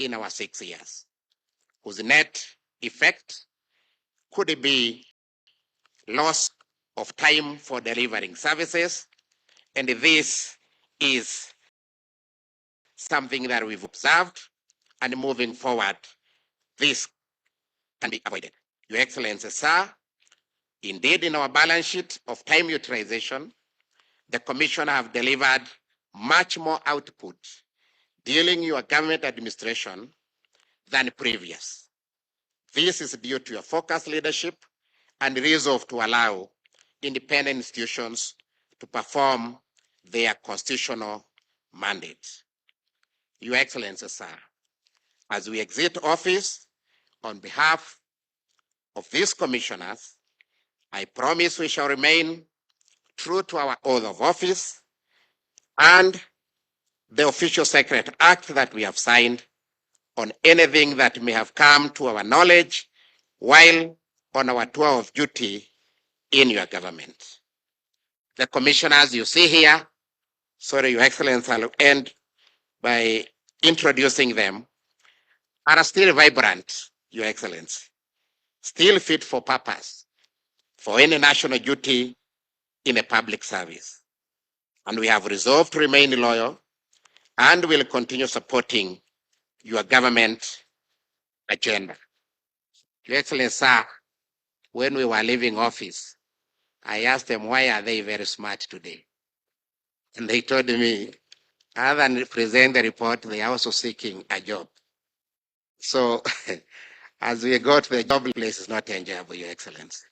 in our 6 years, whose net effect could be loss of time for delivering services. And this is something that we've observed, and moving forward, this can be avoided. Your Excellency, sir, indeed, in our balance sheet of time utilization, the Commission have delivered much more output during your government administration than previous. This is due to your focused leadership and resolve to allow independent institutions to perform their constitutional mandate. Your Excellency, sir, as we exit office, on behalf of these commissioners, I promise we shall remain true to our oath of office and the official secret act that we have signed on anything that may have come to our knowledge while on our tour of duty in your government. The commissioners you see here, sorry, Your Excellency, I'll end by introducing them, are still vibrant, Your Excellency, still fit for purpose for any national duty in a public service. And we have resolved to remain loyal and will continue supporting your government agenda. Your Excellency, sir, when we were leaving office, I asked them, why are they very smart today? And they told me, other than presenting the report, they are also seeking a job. So as we go to the job place, is not enjoyable, Your Excellency.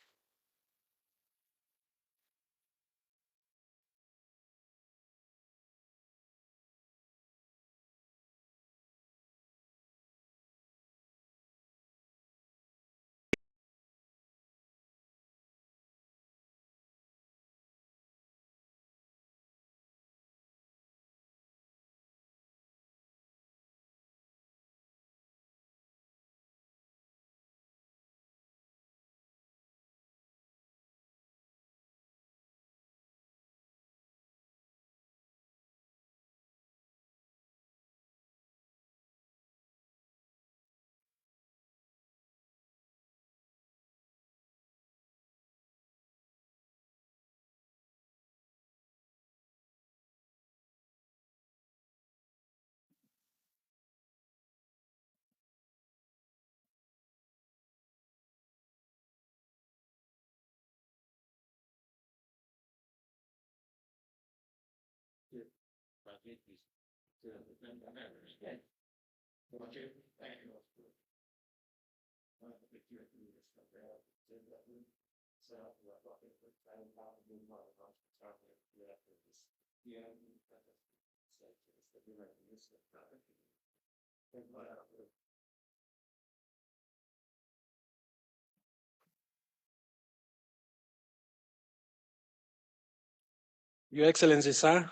Your Excellency, sir,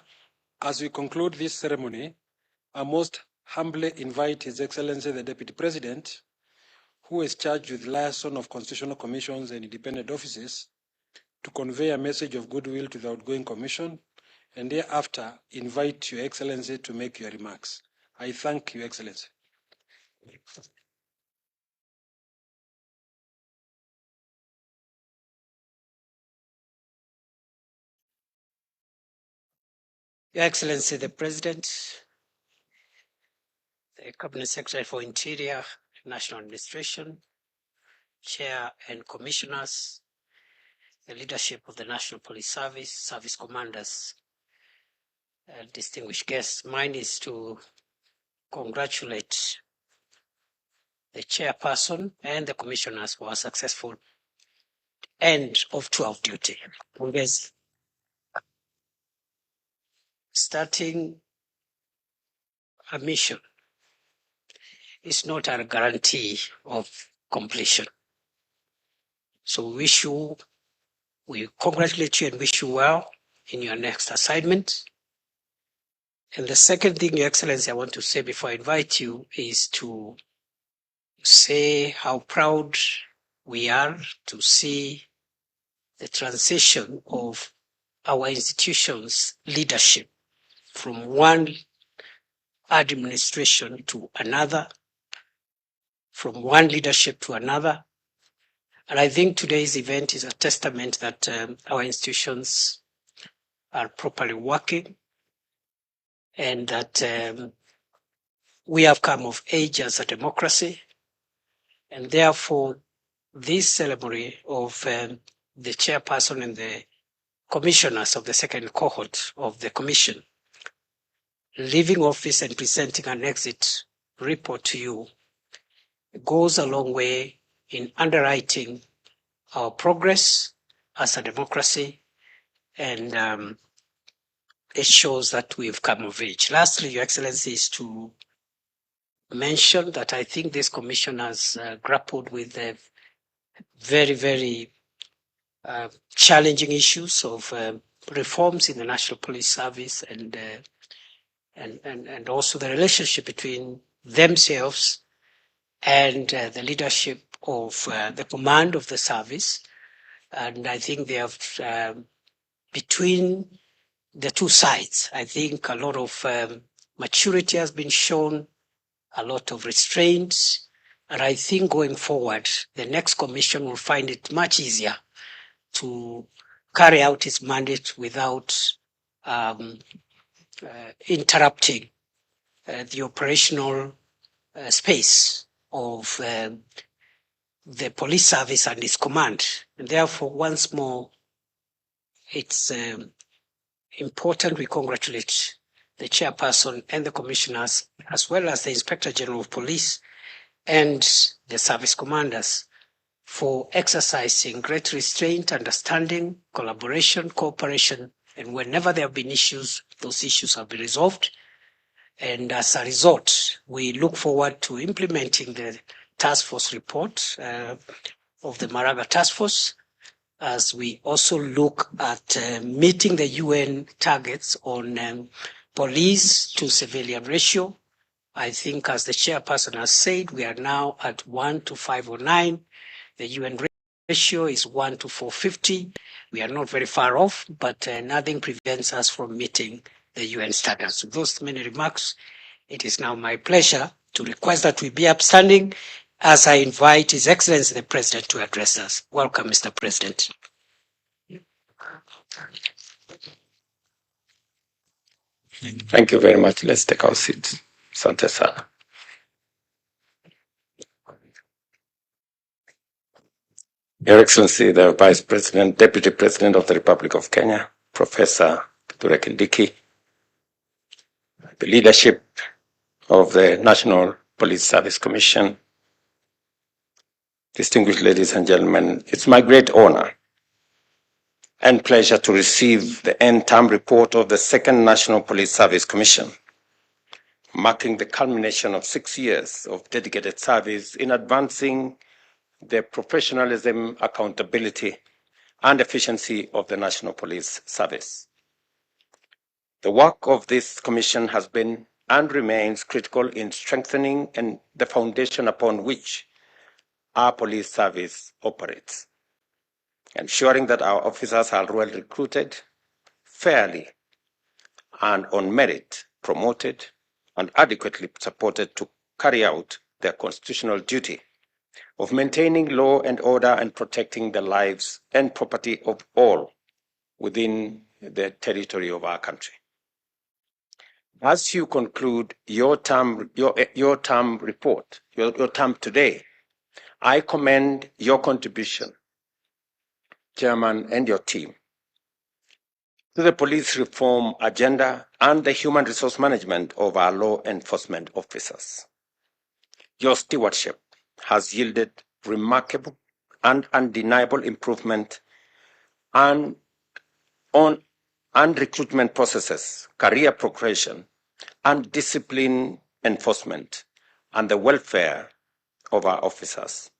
as we conclude this ceremony, I most humbly invite His Excellency the Deputy President, who is charged with liaison of constitutional commissions and independent offices, to convey a message of goodwill to the outgoing commission, and thereafter invite Your Excellency to make your remarks. I thank Your Excellency. Your Excellency, the President, the Cabinet Secretary for Interior, National Administration, Chair and Commissioners, the leadership of the National Police Service, service commanders, distinguished guests. Mine is to congratulate the chairperson and the commissioners for a successful end of tour of duty. Pongezi. Starting a mission is not a guarantee of completion. So we congratulate you and wish you well in your next assignment. And the second thing, Your Excellency, I want to say before I invite you is to say how proud we are to see the transition of our institution's leadership from one administration to another, from one leadership to another. And I think today's event is a testament that our institutions are properly working and that we have come of age as a democracy. And therefore, this ceremony of the chairperson and the commissioners of the second cohort of the commission leaving office and presenting an exit report to you goes a long way in underwriting our progress as a democracy, and it shows that we've come of age. Lastly, Your Excellency, is to mention that I think this commission has grappled with the very, very challenging issues of reforms in the National Police Service and also the relationship between themselves and the leadership of the command of the service. And I think they have, between the two sides, I think a lot of maturity has been shown, a lot of restraints. And I think going forward, the next commission will find it much easier to carry out its mandate without interrupting the operational space of the police service and its command. And therefore, once more, it's important we congratulate the chairperson and the commissioners, as well as the Inspector General of Police and the service commanders, for exercising great restraint, understanding, collaboration, cooperation, and whenever there have been issues, those issues have been resolved. And as a result, we look forward to implementing the task force report of the Maraga Task Force, as we also look at meeting the UN targets on police to civilian ratio. I think, as the chairperson has said, we are now at 1 to 509. The UN ratio is 1 to 450. We are not very far off, but nothing prevents us from meeting the UN standards. With those many remarks, it is now my pleasure to request that we be upstanding as I invite His Excellency the President to address us. Welcome, Mr. President. Thank you very much. Let's take our seats. Asante sana. Your Excellency, the Vice President, Deputy President of the Republic of Kenya, Professor Kithure Kindiki, the leadership of the National Police Service Commission, distinguished ladies and gentlemen, it's my great honor and pleasure to receive the end-term report of the Second National Police Service Commission, marking the culmination of 6 years of dedicated service in advancing the professionalism, accountability, and efficiency of the National Police Service. The work of this commission has been and remains critical in strengthening and the foundation upon which our police service operates, ensuring that our officers are well recruited, fairly, and on merit promoted, and adequately supported to carry out their constitutional duty of maintaining law and order and protecting the lives and property of all within the territory of our country. As you conclude your term report, your term today, I commend your contribution, Chairman, and your team, to the police reform agenda and the human resource management of our law enforcement officers. Your stewardship has yielded remarkable and undeniable improvement on recruitment processes, career progression, and discipline enforcement, and the welfare of our officers.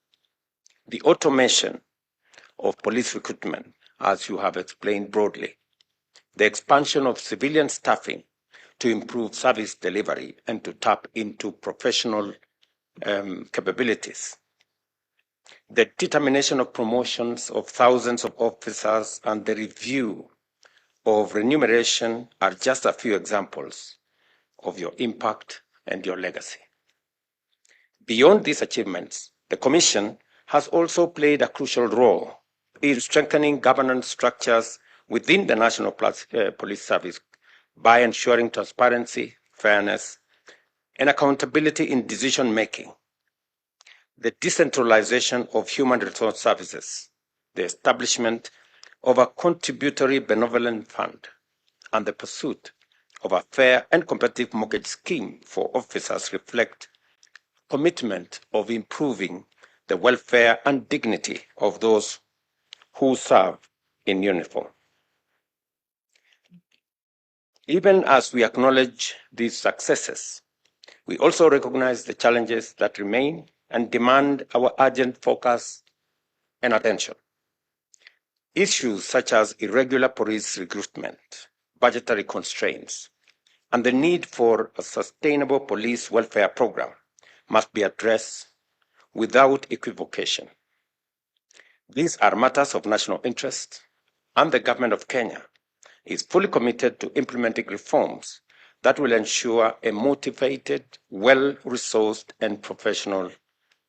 The automation of police recruitment, as you have explained broadly, the expansion of civilian staffing to improve service delivery and to tap into professional capabilities, the determination of promotions of thousands of officers, and the review of remuneration are just a few examples of your impact and your legacy. Beyond these achievements, the Commission has also played a crucial role in strengthening governance structures within the National Police Service by ensuring transparency, fairness, and accountability in decision-making, the decentralization of human resource services, the establishment of a contributory benevolent fund, and the pursuit of a fair and competitive mortgage scheme for officers reflect commitment of improving the welfare and dignity of those who serve in uniform. Even as we acknowledge these successes, we also recognize the challenges that remain and demand our urgent focus and attention. Issues such as irregular police recruitment, budgetary constraints, and the need for a sustainable police welfare program must be addressed without equivocation. These are matters of national interest, and the government of Kenya is fully committed to implementing reforms that will ensure a motivated, well-resourced, and professional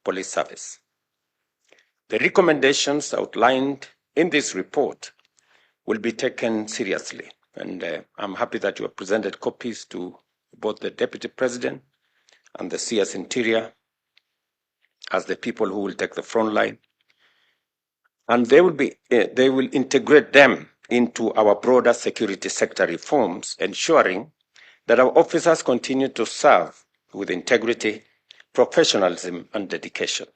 police service. The recommendations outlined in this report will be taken seriously, and I'm happy that you have presented copies to both the Deputy President and the CS Interior as the people who will take the front line. And they will integrate them into our broader security sector reforms, ensuring that our officers continue to serve with integrity, professionalism, and dedication.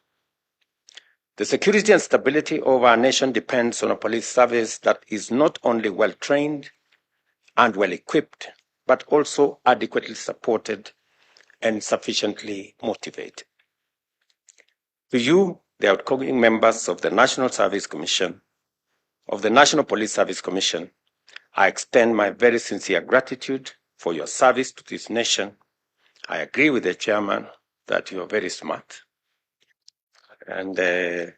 The security and stability of our nation depends on a police service that is not only well-trained and well-equipped, but also adequately supported and sufficiently motivated. To you, the outgoing members of the National Service Commission, of the National Police Service Commission, I extend my very sincere gratitude for your service to this nation. I agree with the chairman that you are very smart, and the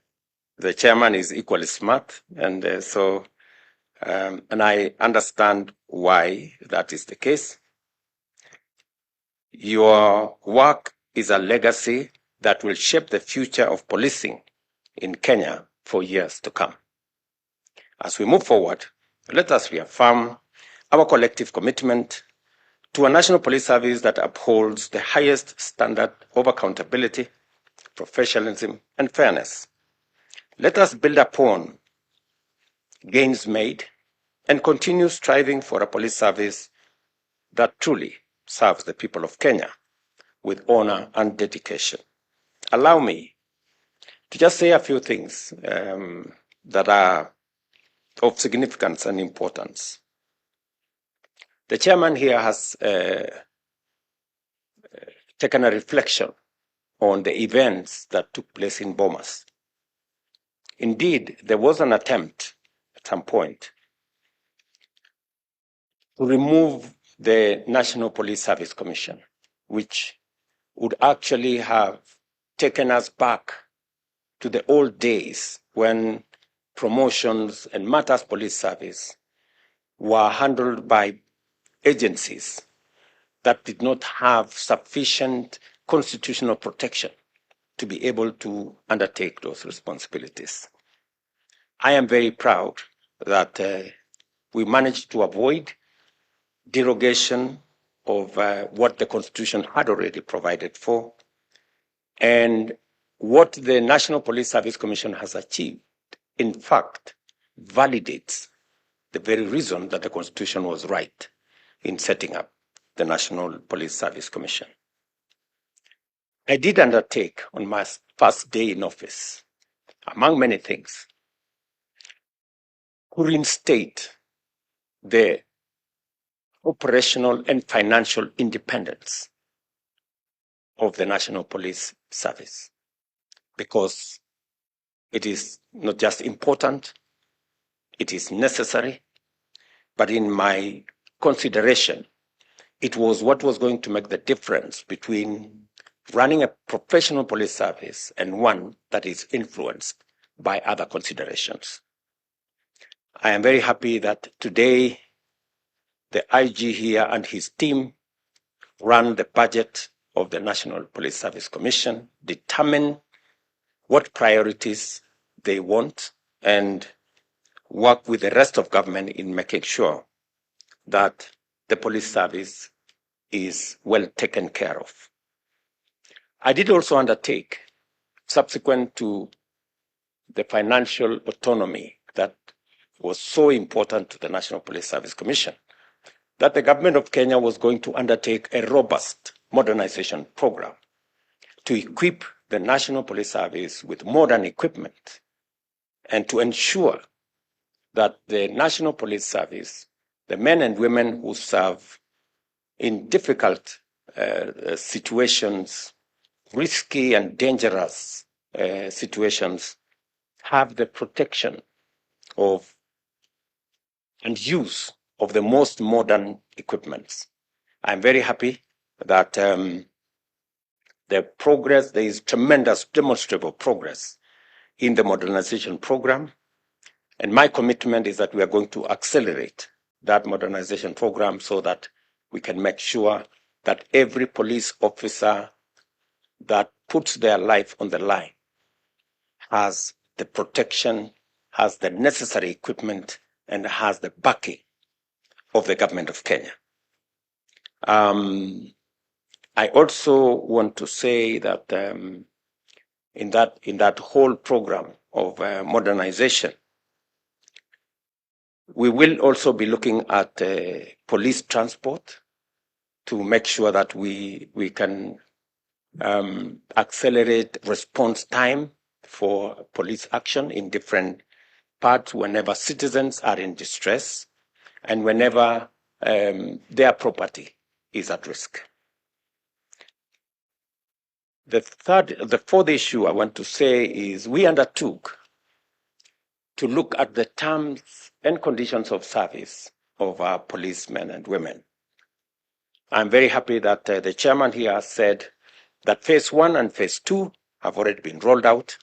chairman is equally smart, and and I understand why that is the case. Your work is a legacy that will shape the future of policing in Kenya for years to come. As we move forward, let us reaffirm our collective commitment to a national police service that upholds the highest standard of accountability, professionalism, and fairness. Let us build upon gains made and continue striving for a police service that truly serves the people of Kenya with honor and dedication. Allow me to just say a few things that are of significance and importance. The chairman here has taken a reflection on the events that took place in Bomas. Indeed, there was an attempt at some point to remove the National Police Service Commission, which would actually have taken us back to the old days when promotions and matters police service were handled by agencies that did not have sufficient constitutional protection to be able to undertake those responsibilities. I am very proud that we managed to avoid derogation of what the Constitution had already provided for, and what the National Police Service Commission has achieved, in fact, validates the very reason that the Constitution was right in setting up the National Police Service Commission. I did undertake on my first day in office, among many things, to reinstate the operational and financial independence of the National Police Service, because it is not just important, it is necessary, but in my consideration, it was what was going to make the difference between running a professional police service and one that is influenced by other considerations. I am very happy that today the IG here and his team ran the budget of the National Police Service Commission, determine what priorities they want, and work with the rest of government in making sure that the police service is well taken care of. I did also undertake, subsequent to the financial autonomy that was so important to the National Police Service Commission, that the government of Kenya was going to undertake a robust modernization program to equip the National Police Service with modern equipment and to ensure that the National Police Service, the men and women who serve in difficult situations, risky and dangerous situations, have the protection of and use of the most modern equipments. I'm very happy that the progress, there is tremendous demonstrable progress in the modernization program. And my commitment is that we are going to accelerate that modernization program so that we can make sure that every police officer that puts their life on the line has the protection, has the necessary equipment, and has the backing of the government of Kenya. I also want to say that in that whole program of modernization, we will also be looking at police transport to make sure that we can accelerate response time for police action in different parts whenever citizens are in distress and whenever their property is at risk. The fourth issue I want to say is we undertook to look at the terms and conditions of service of our policemen and women. I'm very happy that the chairman here said that phase 1 and phase 2 have already been rolled out.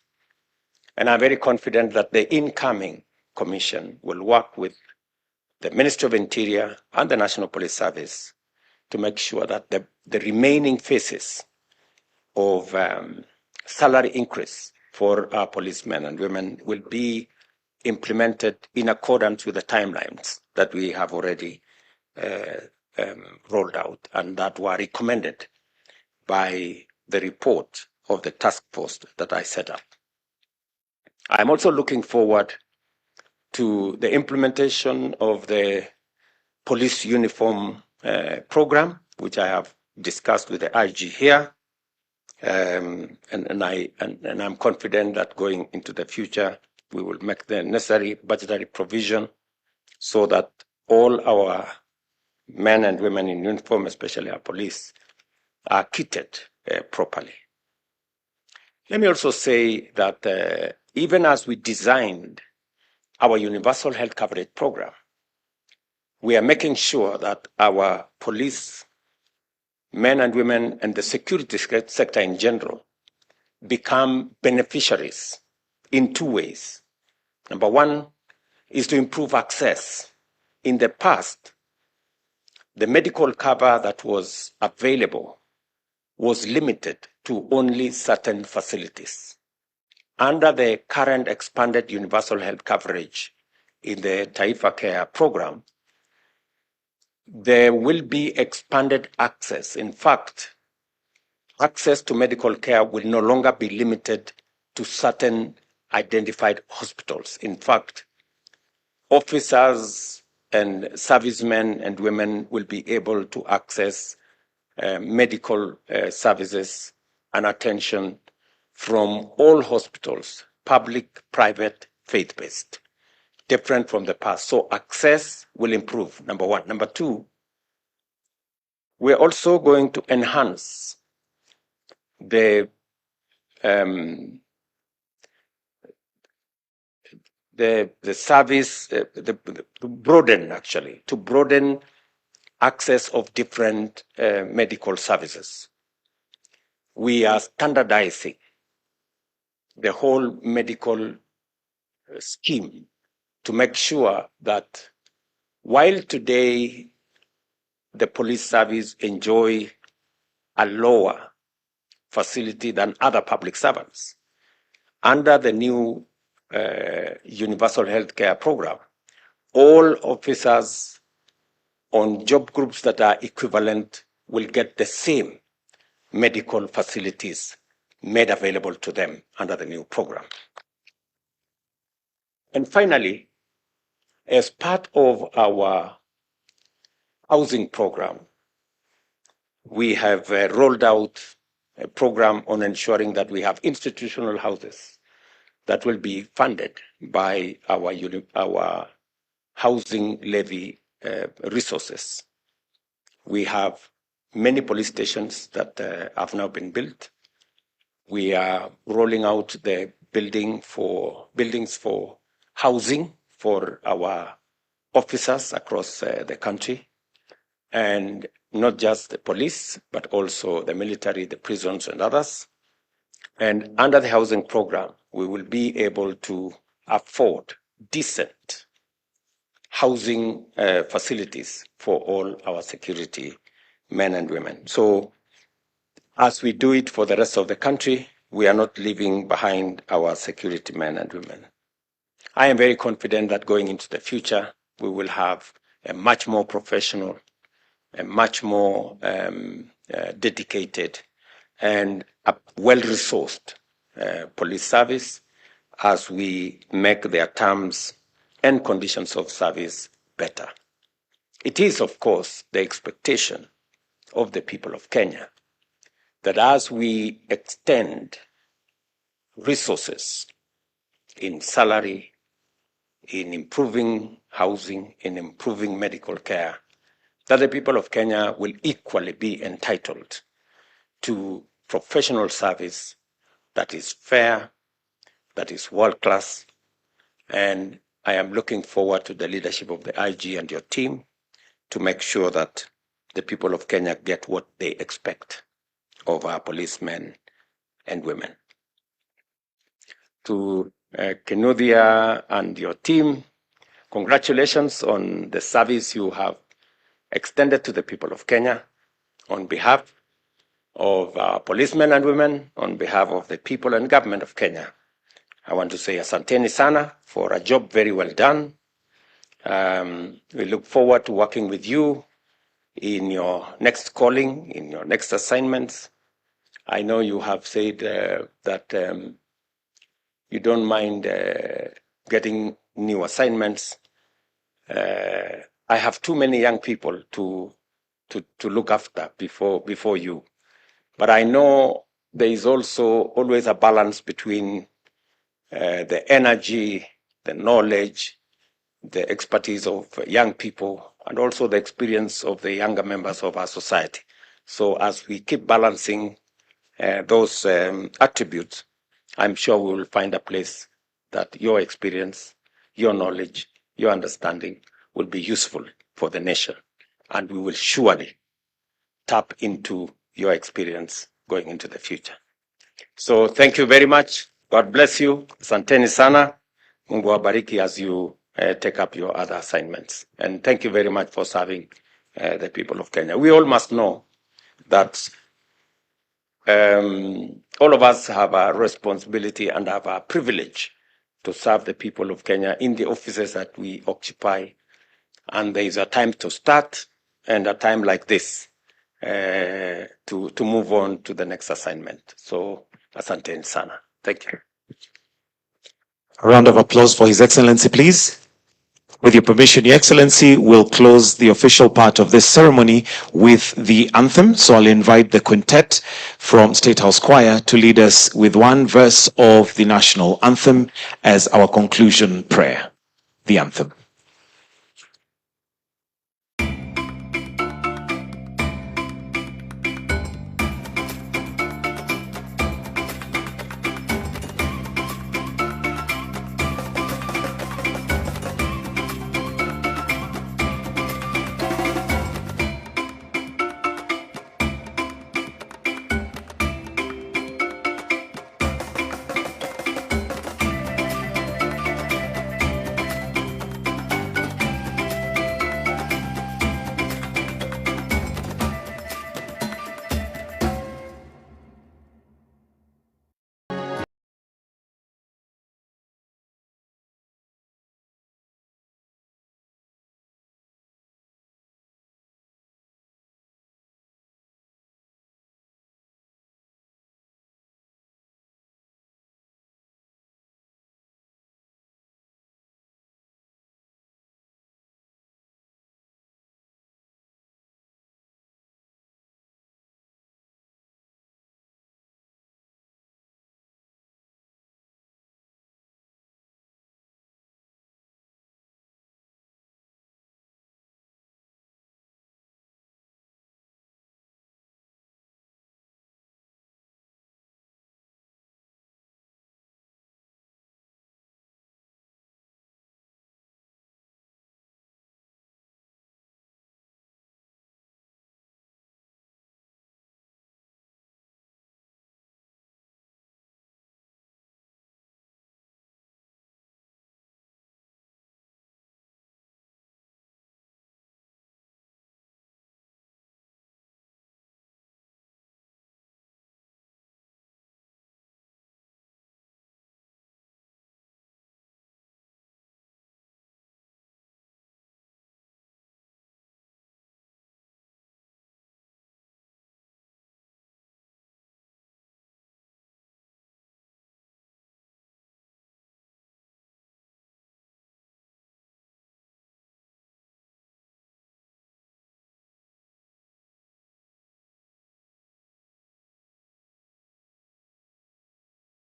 And I'm very confident that the incoming commission will work with the Ministry of Interior and the National Police Service to make sure that the remaining phases of salary increase for our policemen and women will be implemented in accordance with the timelines that we have already rolled out and that were recommended by the report of the task force that I set up. I'm also looking forward to the implementation of the police uniform program, which I have discussed with the IG here. And I'm confident that going into the future, we will make the necessary budgetary provision so that all our men and women in uniform, especially our police, are kitted properly. Let me also say that even as we designed our universal health coverage program, we are making sure that our police men and women and the security sector in general become beneficiaries in two ways. Number one is to improve access. In the past, the medical cover that was available was limited to only certain facilities. Under the current expanded universal health coverage in the Taifa Care program, there will be expanded access. In fact, access to medical care will no longer be limited to certain identified hospitals. In fact, officers and servicemen and women will be able to access medical services and attention from all hospitals, public, private, faith-based, different from the past. So access will improve, number one. Number two, we're also going to enhance the service, to broaden access of different medical services. We are standardizing the whole medical scheme to make sure that while today the police service enjoy a lower facility than other public servants. Under the new universal health care program, all officers on job groups that are equivalent will get the same medical facilities made available to them under the new program. And finally, as part of our housing program, we have rolled out a program on ensuring that we have institutional houses that will be funded by our housing levy resources. We have many police stations that have now been built. We are rolling out the buildings for housing for our officers across the country, and not just the police, but also the military, the prisons, and others. And under the housing program, we will be able to afford decent housing facilities for all our security men and women. So as we do it for the rest of the country, we are not leaving behind our security men and women. I am very confident that going into the future, we will have a much more professional, a much more dedicated and a well-resourced police service as we make their terms and conditions of service better. It is, of course, the expectation of the people of Kenya that as we extend resources in salary, in improving housing, in improving medical care, that the people of Kenya will equally be entitled to professional service that is fair, that is world-class, and I am looking forward to the leadership of the IG and your team to make sure that the people of Kenya get what they expect of our policemen and women. To Kinuthia and your team, congratulations on the service you have extended to the people of Kenya. On behalf of our policemen and women, on behalf of the people and government of Kenya, I want to say asanteni sana for a job very well done. We look forward to working with you in your next calling, in your next assignments. I know you have said that you don't mind getting new assignments. I have too many young people to look after before you. But I know there is also always a balance between the energy, the knowledge, the expertise of young people, and also the experience of the younger members of our society. So as we keep balancing those attributes, I'm sure we will find a place that your experience, your knowledge, your understanding will be useful for the nation. And we will surely tap into your experience going into the future. So thank you very much. God bless you. Asanteni sana. Mungu wabariki as you take up your other assignments. And thank you very much for serving the people of Kenya. We all must know that all of us have a responsibility and have a privilege to serve the people of Kenya in the offices that we occupy. And there is a time to start and a time like this to move on to the next assignment. So, asante sana. Thank you. A round of applause for His Excellency, please. With your permission, Your Excellency, we'll close the official part of this ceremony with the anthem. So I'll invite the quintet from Statehouse Choir to lead us with one verse of the national anthem as our conclusion prayer. The anthem.